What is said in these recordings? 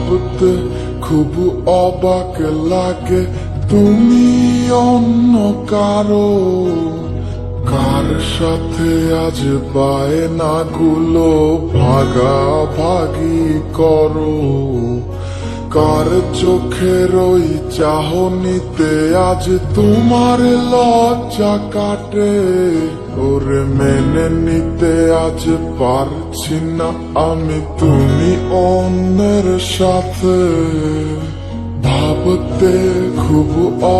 ভাবতে খুব অবাক লাগে তুমি অন্য কারো, কার সাথে আজ বায়নাগুলো ভাগাভাগি করো, কার চোখের ওই চাহনিতে আজ তোমার লজ্জা কাটে। ওরে মেনে নিতে আজ পারছি না আমি তুমি অন্যের সাথে, ভাবতে খুব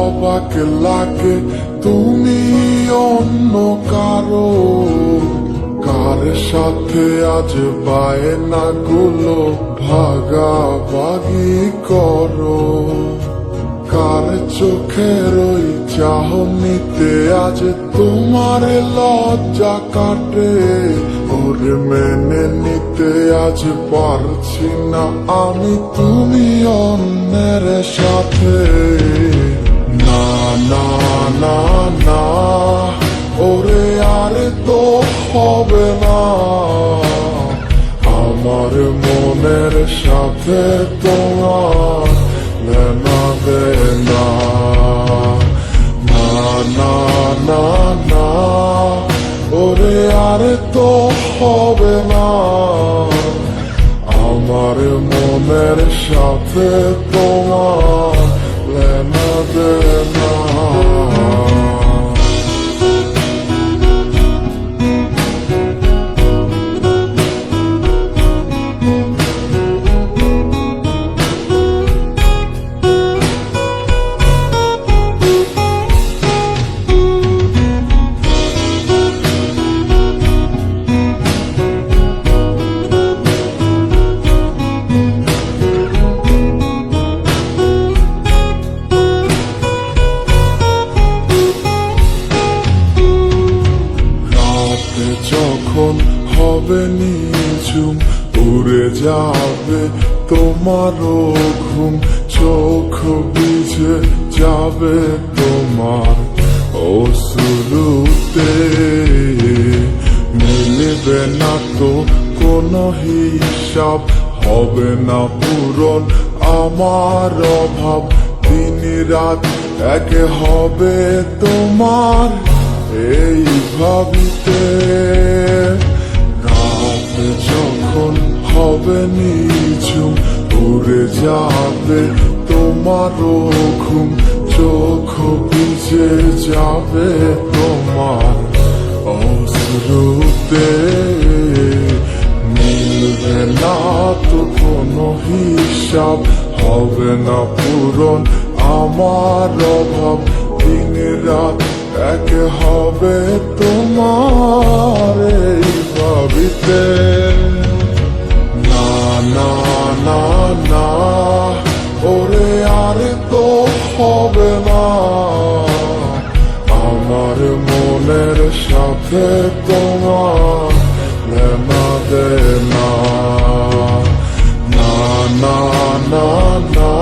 অবাক লাগে তুমি অন্য কারো, কার সাথে আজ বায়নাগুলো ভাগাভাগি করো, কার চোখের ওই চাহনিতে আজ তোমার লজ্জা কাটে। ওরে মেনে নিতে আজ পারছি না আমি তুমি অন্যের সাথে। না না না না, ওরে আর তো হবে না, আমার মনের সাথে তোমার লেনা দেনা। না না না না, ওরে আর তো হবে না, আমার মনের সাথে তোমার লেনা দেনা। যখন হবে নিঝুম উড়ে যাবে তোমারও ঘুম, চোখ ভিজে যাবে তোমার অশ্রুতে, মিলবে না তো কোনো হিসাব, হবে না পূরণ আমার অভাব, দিন রাত এক হবে তোমার এই ভাবিতে। রাত যখন হবে নিঝুম উড়ে যাবে তোমারও ঘুম, চোখ ভিজে যাবে তোমার অশ্রুতে, মিলবে না তো কোনো হিসাব, হবে না পূরণ আমার অভাব, দিন রাত এক হবে তোমার এই ভাবিতে। না না না না, ওরে আর তো হবে না, আমার মনের সাথে তোমার লেনা দেনা। না না না না,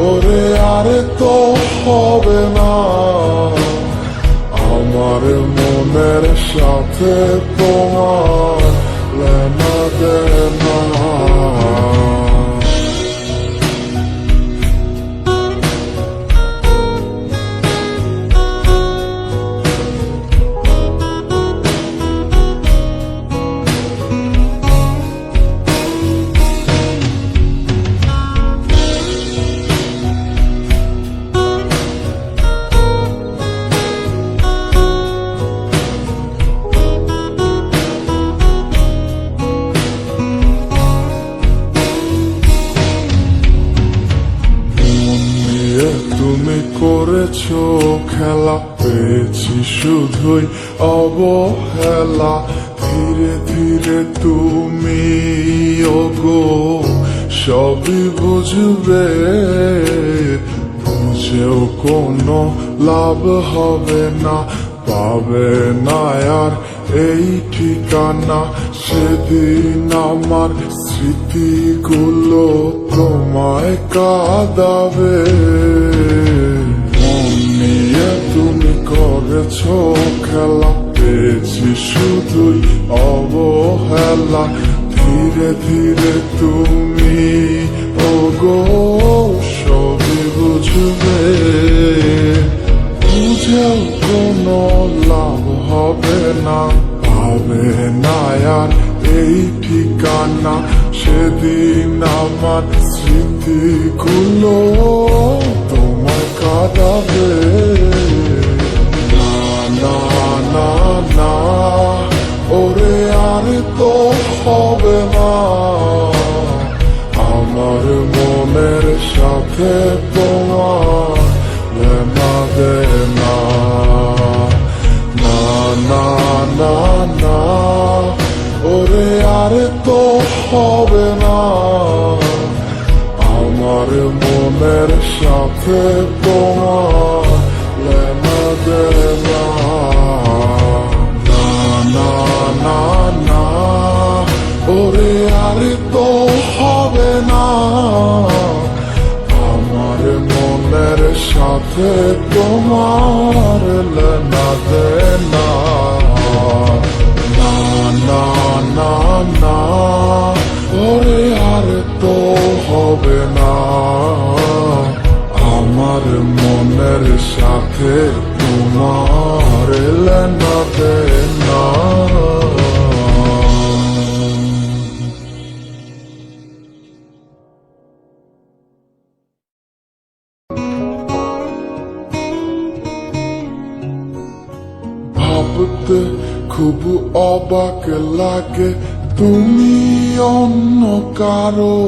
ওরে আর তো হবে না, আমার মনের সাথে তোমার লেনা দেনা। তুমি করেছো খেলা, পেয়েছি শুধুই অবহেলা, ধীরে ধীরে তুমি ওগো সবই বুঝবে, বুঝেও কোনো লাভ হবে না, পাবে না আর এই ঠিকানা। সেদিন আমার স্মৃতিগুলো তোমায় কাঁদাবে, মন নিয়ে তুমি করেছো খেলা, পেয়েছি শুধুই অবহেলা, ধীরে ধীরে তুমি ও গো সবই বুঝবে, বুঝেও কোনো লাভ হবে না, পাবে না আর এই ঠিকানা। সেদিন আমার স্মৃতিগুলো তোমায় কাঁদাবে। না না না না, ওরে আর তো হবে না, আমার মনের সাথে তোমার লেনা দেনা। না না না না, ওরে আর তো হবে না, আমার মনের সাথে তোমার লেনা দেনা। না না না না, ওরে আর তো হবে না, আমার মনের সাথে তোমার লেনা দেনা। না না না না, ওরে আর তো হবে না, আমার মনের সাথে তোমার লেনা দেনা। ভাবতে খুব অবাক লাগে, তুমি অন্য কারো,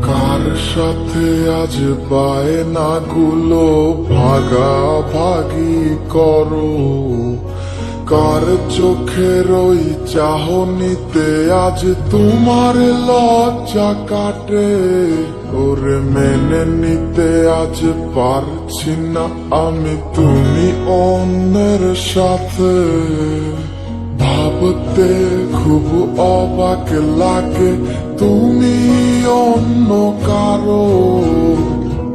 কার সাথে আজ বায়নাগুলো ভাগাভাগি করো, কার চোখের ওই চাহনিতে আজ তোমার লজ্জা কাটে। ওরে মেনে নিতে আজ পারছি না আমি তুমি অন্যের সাথে। ভাবতে খুব অবাক লাগে, তুমি অন্য কারো,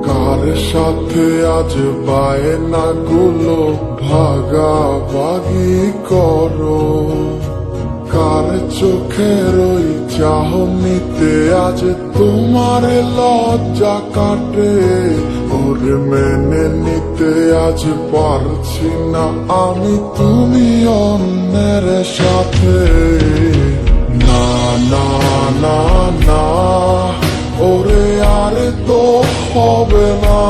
কার সাথে আজ বায়নাগুলো ভাগাভাগি করো, কার চোখের ওই চাহনিতে আজ তোমার লজ্জা কাটে। ওরে মেনে নিতে আজ পারছি না আমি তুমি অন্যের সাথে। না না না না, ওরে আর তো হবে না,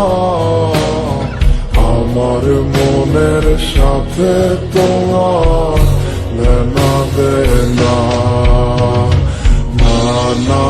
আমার মনের সাথে তোমার লেনা দেনা। না না